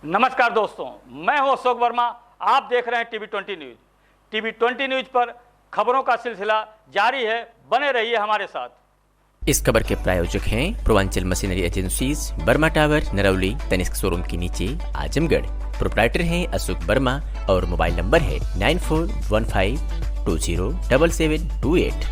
नमस्कार दोस्तों, मैं हूं अशोक वर्मा। आप देख रहे हैं टीवी 20 न्यूज। टीवी 20 न्यूज पर खबरों का सिलसिला जारी है। बने रहिए हमारे साथ। इस खबर के प्रायोजक हैं Purvanchal machinery agencies, Burma tower, Narauli, Tanishq showroom के नीचे, आजमगढ़। प्रोप्राइटर हैं अशोक वर्मा और मोबाइल नंबर है 9415207728।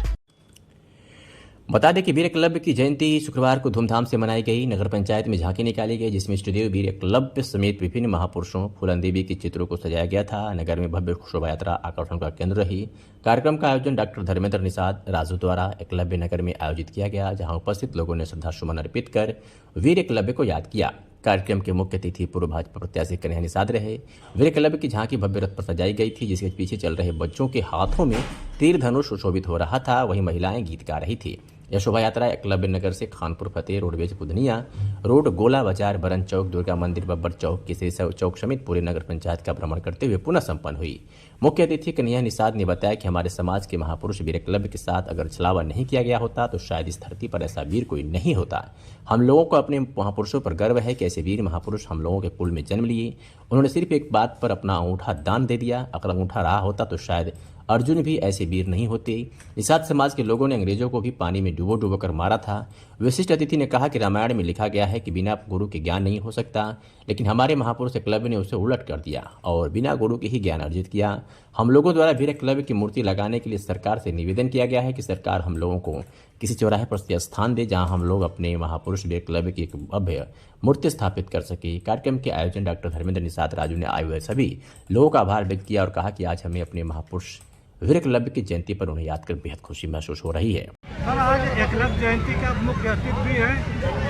बता दें कि वीर एकलव्य की जयंती शुक्रवार को धूमधाम से मनाई गई। नगर पंचायत में झांकी निकाली गई, जिसमें इष्टदेव वीर एकलव्य समेत विभिन्न महापुरुषों फूलन देवी के चित्रों को सजाया गया था। नगर में भव्य शोभा यात्रा आकर्षण का केंद्र रही। कार्यक्रम का आयोजन डॉक्टर धर्मेंद्र निषाद राजू द्वारा एकलव्य नगर में आयोजित किया गया, जहां उपस्थित लोगों ने श्रद्धासुमन अर्पित कर वीर एकलव्य को याद किया। कार्यक्रम के मुख्य अतिथि पूर्व भाजपा प्रत्याशी कन्हैया निषाद रहे। वीर एकलव्य की झांकी भव्य रथ पर सजाई गई थी, जिसके पीछे चल रहे बच्चों के हाथों में तीर धनुष सुशोभित हो रहा था। वहीं महिलाएं गीत गा रही थी। यह शोभा यात्रा एकलव्य नगर से खानपुर फतेह रोडवेज बुधनिया रोड, गोला बाजार, बरन चौक, दुर्गा मंदिर, बब्बर चौक, केसरी चौक समेत पूरे नगर पंचायत का भ्रमण करते हुए पुनः संपन्न हुई। मुख्य अतिथि कन्हैया निषाद ने बताया कि हमारे समाज के महापुरुष वीर एकलव्य के साथ अगर छलावा नहीं किया गया होता तो शायद इस धरती पर ऐसा वीर कोई नहीं होता। हम लोगों को अपने महापुरुषों पर गर्व है कि ऐसे वीर महापुरुष हम लोगों के कुल में जन्म लिए। उन्होंने सिर्फ एक बात पर अपना अंगूठा दान दे दिया। अगर अंगूठा रहा होता तो शायद अर्जुन भी ऐसे वीर नहीं होते। निषाद समाज के लोगों ने अंग्रेजों को भी पानी में डुबो डुबो कर मारा था। विशिष्ट अतिथि ने कहा कि रामायण में लिखा गया है कि बिना गुरु के ज्ञान नहीं हो सकता, लेकिन हमारे महापुरुष एकलव्य ने उसे उलट कर दिया और बिना गुरु के ही ज्ञान अर्जित किया। हम लोगों द्वारा वीर एकलव्य की मूर्ति लगाने के लिए सरकार से निवेदन किया गया है कि सरकार हम लोगों को किसी चौराहे पर स्थान दे, जहां हम लोग अपने महापुरुष वीर एकलव्य की एक भव्य मूर्ति स्थापित कर सके। कार्यक्रम के आयोजन डॉक्टर धर्मेंद्र निषाद राजू ने आए हुए सभी लोगों का आभार व्यक्त किया और कहा कि आज हमें अपने महापुरुष वीर एकलव्य की जयंती पर उन्हें याद कर बेहद खुशी महसूस हो रही है। सर, आज एकलव्य जयंती का मुख्य अतिथि भी है।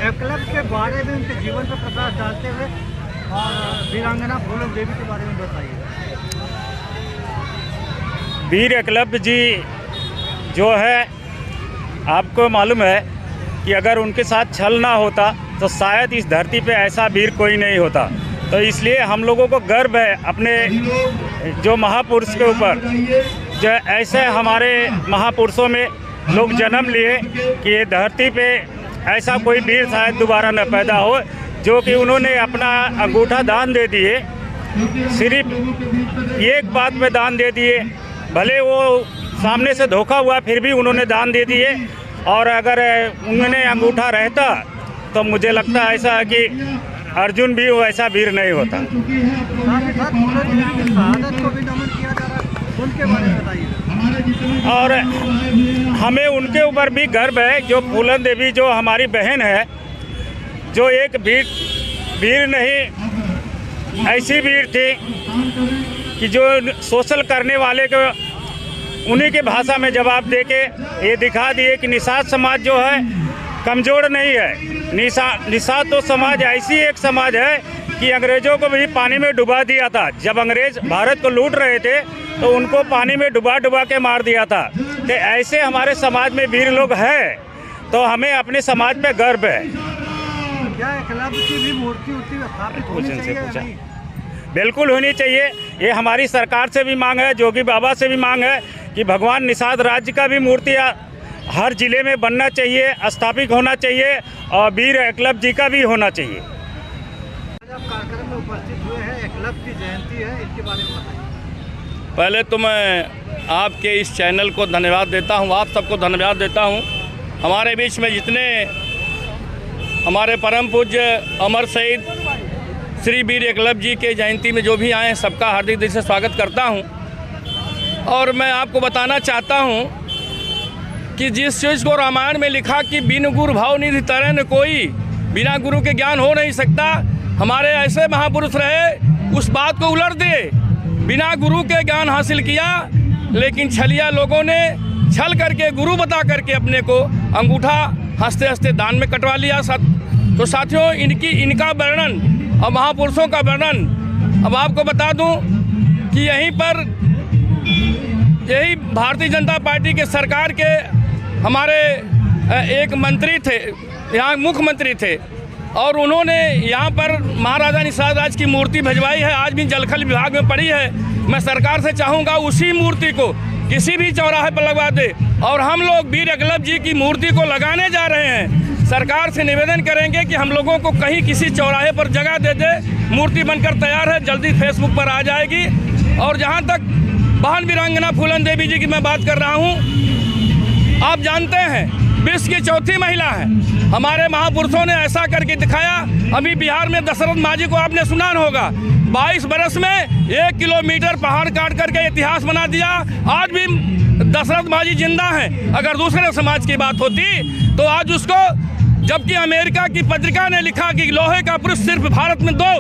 एकलव्य के बारे में, उनके जीवन पर प्रकाश डालते हुए और वीरांगना फूलन देवी के बारे में बताइए। वीर एकलव्य जी जो है, आपको मालूम है कि अगर उनके साथ छल ना होता तो शायद इस धरती पे ऐसा वीर कोई नहीं होता। तो इसलिए हम लोगों को गर्व है अपने जो महापुरुष के ऊपर, जो ऐसे हमारे महापुरुषों में लोग जन्म लिए कि ये धरती पे ऐसा कोई वीर शायद दोबारा न पैदा हो, जो कि उन्होंने अपना अंगूठा दान दे दिए। सिर्फ एक बात पे दान दे दिए, भले वो सामने से धोखा हुआ फिर भी उन्होंने दान दे दिए। और अगर उन्होंने अंगूठा रहता तो मुझे लगता है ऐसा है कि अर्जुन भी वो ऐसा वीर नहीं होता। और हमें उनके ऊपर भी गर्व है, जो फूलन देवी जो हमारी बहन है, जो एक वीर नहीं ऐसी वीर थी कि जो शोषण करने वाले को उन्हीं के भाषा में जवाब देके ये दिखा दिए कि निषाद समाज जो है कमज़ोर नहीं है। निषाद तो समाज ऐसी एक समाज है कि अंग्रेज़ों को भी पानी में डुबा दिया था। जब अंग्रेज़ भारत को लूट रहे थे तो उनको पानी में डुबा के मार दिया था। तो ऐसे हमारे समाज में वीर लोग हैं, तो हमें अपने समाज पे गर्व है। क्या एकलव्य की भी मूर्ति स्थापित होनी चाहिए? बिल्कुल होनी चाहिए। ये हमारी सरकार से भी मांग है, जोगी बाबा से भी मांग है कि भगवान निषाद राज्य का भी मूर्ति हर जिले में बनना चाहिए, स्थापित होना चाहिए और वीर एकलव्य जी का भी होना चाहिए। आज आप कार्यक्रम में उपस्थित हुए हैं, एकलव्य की जयंती है, इसके बारे में बताइए। पहले तो मैं आपके इस चैनल को धन्यवाद देता हूं, आप सबको धन्यवाद देता हूं। हमारे बीच में जितने हमारे परम पूज्य अमर शहीद श्री वीर एकलव्य जी के जयंती में जो भी आए हैं, सबका हार्दिक दिल से स्वागत करता हूं। और मैं आपको बताना चाहता हूं कि जिस चीज़ को रामायण में लिखा कि बिन गुरु भाव निधि तरह न कोई, बिना गुरु के ज्ञान हो नहीं सकता, हमारे ऐसे महापुरुष रहे उस बात को उलट दिए। बिना गुरु के ज्ञान हासिल किया, लेकिन छलिया लोगों ने छल करके गुरु बता करके अपने को अंगूठा हंसते हंसते दान में कटवा लिया। तो साथियों, इनका वर्णन और महापुरुषों का वर्णन अब आपको बता दूं कि यही भारतीय जनता पार्टी के सरकार के हमारे एक मंत्री थे, यहाँ मुख्यमंत्री थे, और उन्होंने यहाँ पर महाराजा निषाद राज की मूर्ति भिजवाई है। आज भी जलखल विभाग में पड़ी है। मैं सरकार से चाहूँगा उसी मूर्ति को किसी भी चौराहे पर लगवा दे। और हम लोग वीर एकलव्य जी की मूर्ति को लगाने जा रहे हैं सरकार से निवेदन करेंगे कि हम लोगों को कहीं किसी चौराहे पर जगह दे दे। मूर्ति बनकर तैयार है, जल्दी फेसबुक पर आ जाएगी। और जहाँ तक बहन वीरांगना फूलन देवी जी की मैं बात कर रहा हूँ, आप जानते हैं विश्व की चौथी महिला है। हमारे महापुरुषों ने ऐसा करके दिखाया। अभी बिहार में दशरथ माझी को आपने सुना होगा, 22 बरस में 1 किलोमीटर पहाड़ काट करके इतिहास बना दिया। आज भी दशरथ माझी जिंदा हैं। अगर दूसरे समाज की बात होती तो आज उसको, जबकि अमेरिका की पत्रिका ने लिखा कि लोहे का पुरुष सिर्फ भारत में 2,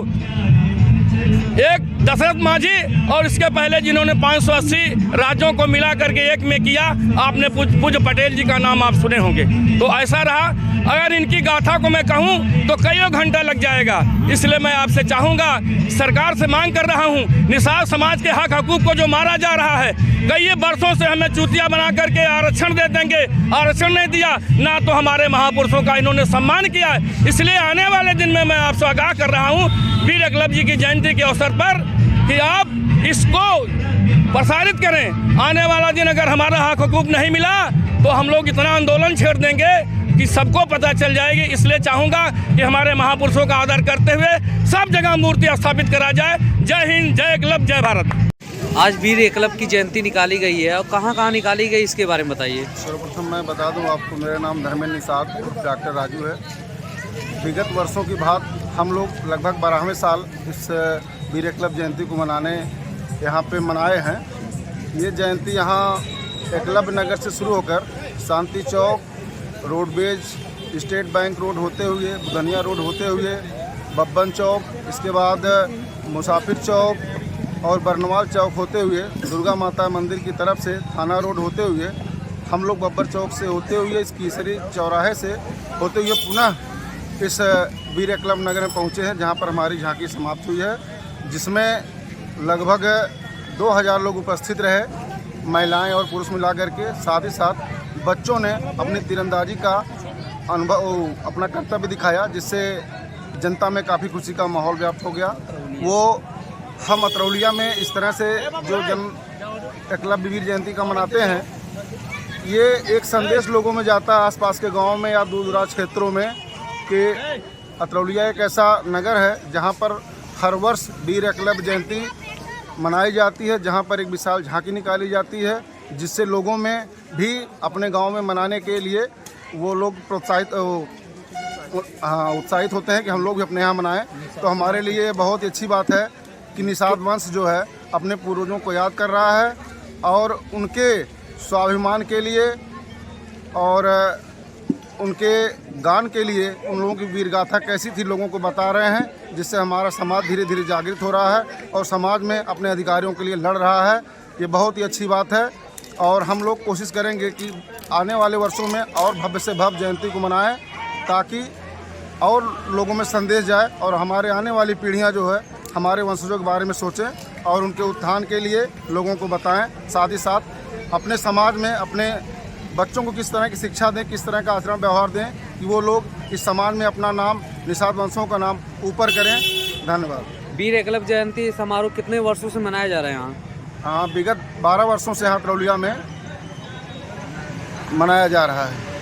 एक दशरथ माझी और इसके पहले जिन्होंने 580 राज्यों को मिला करके एक में किया, आपने पूज्य पटेल जी का नाम आप सुने होंगे। तो ऐसा रहा। अगर इनकी गाथा को मैं कहूं तो कईयों घंटा लग जाएगा। इसलिए मैं आपसे चाहूँगा, सरकार से मांग कर रहा हूं, निषाद समाज के हक हकूक को जो मारा जा रहा है, कई वर्षों से हमें चूतिया बना करके आरक्षण दे देंगे, आरक्षण नहीं दिया ना, तो हमारे महापुरुषों का इन्होंने सम्मान किया है। इसलिए आने वाले दिन में मैं आपसे आगाह कर रहा हूँ, वीर एकलव्य जी की जयंती के अवसर पर, कि आप इसको प्रसारित करें। आने वाला दिन अगर हमारा हक हकूक नहीं मिला तो हम लोग इतना आंदोलन छेड़ देंगे कि सबको पता चल जाएगी। इसलिए चाहूँगा कि हमारे महापुरुषों का आदर करते हुए सब जगह मूर्ति स्थापित करा जाए। जय हिंद, जय एकलव्य, जय भारत। आज वीर एकलव्य की जयंती निकाली गई है और कहाँ निकाली गई, इसके बारे में बताइए। सर्वप्रथम मैं बता दूं आपको, मेरा नाम धर्मेंद्र निषाद डॉक्टर राजू है। विगत वर्षों की बात, हम लोग लगभग 12वें साल इस वीर एकलव्य जयंती को मनाने यहाँ पे मनाए हैं। ये जयंती यहाँ एकलव्य नगर से शुरू होकर शांति चौक, रोडवेज, स्टेट बैंक रोड होते हुए, बुधनिया रोड होते हुए, बब्बन चौक, इसके बाद मुसाफिर चौक और बरनवाल चौक होते हुए, दुर्गा माता मंदिर की तरफ से थाना रोड होते हुए, हम लोग बब्बर चौक से होते हुए, इस कीसरी चौराहे से होते हुए पुनः इस वीर एकलव्य नगर में पहुँचे हैं, जहाँ पर हमारी झांकी समाप्त हुई है, जिसमें लगभग 2000 लोग उपस्थित रहे, महिलाएं और पुरुष मिलाकर के। साथ ही साथ बच्चों ने अपनी तीरंदाजी का अनुभव, अपना कर्तव्य दिखाया, जिससे जनता में काफ़ी खुशी का माहौल व्याप्त हो गया। वो हम अतरौलिया में इस तरह से जो एकलव्य वीर जयंती का मनाते हैं, ये एक संदेश लोगों में जाता है आसपास के गाँव में या दूर दराज क्षेत्रों में, कि अतरौलिया एक ऐसा नगर है जहाँ पर हर वर्ष वीर एकलव्य जयंती मनाई जाती है, जहाँ पर एक विशाल झांकी निकाली जाती है, जिससे लोगों में भी अपने गांव में मनाने के लिए वो लोग उत्साहित होते हैं कि हम लोग भी अपने यहाँ मनाएं। तो हमारे लिए बहुत ही अच्छी बात है कि निषाद वंश जो है अपने पूर्वजों को याद कर रहा है और उनके स्वाभिमान के लिए और उनके गान के लिए, उन लोगों की वीर गाथा कैसी थी लोगों को बता रहे हैं, जिससे हमारा समाज धीरे धीरे जागृत हो रहा है और समाज में अपने अधिकारों के लिए लड़ रहा है। ये बहुत ही अच्छी बात है और हम लोग कोशिश करेंगे कि आने वाले वर्षों में और भव्य से भव्य जयंती को मनाएं, ताकि और लोगों में संदेश जाए और हमारे आने वाली पीढ़ियाँ जो है हमारे वंशजों के बारे में सोचें और उनके उत्थान के लिए लोगों को बताएं। साथ ही साथ अपने समाज में अपने बच्चों को किस तरह की शिक्षा दें, किस तरह का आचरण व्यवहार दें कि वो लोग इस समाज में अपना नाम, निषाद वंशों का नाम ऊपर करें। धन्यवाद। वीर एकलव्य जयंती समारोह कितने वर्षों से मनाया जा रहा है यहाँ? हाँ, विगत 12 वर्षों से यहाँ अतरौलिया में मनाया जा रहा है।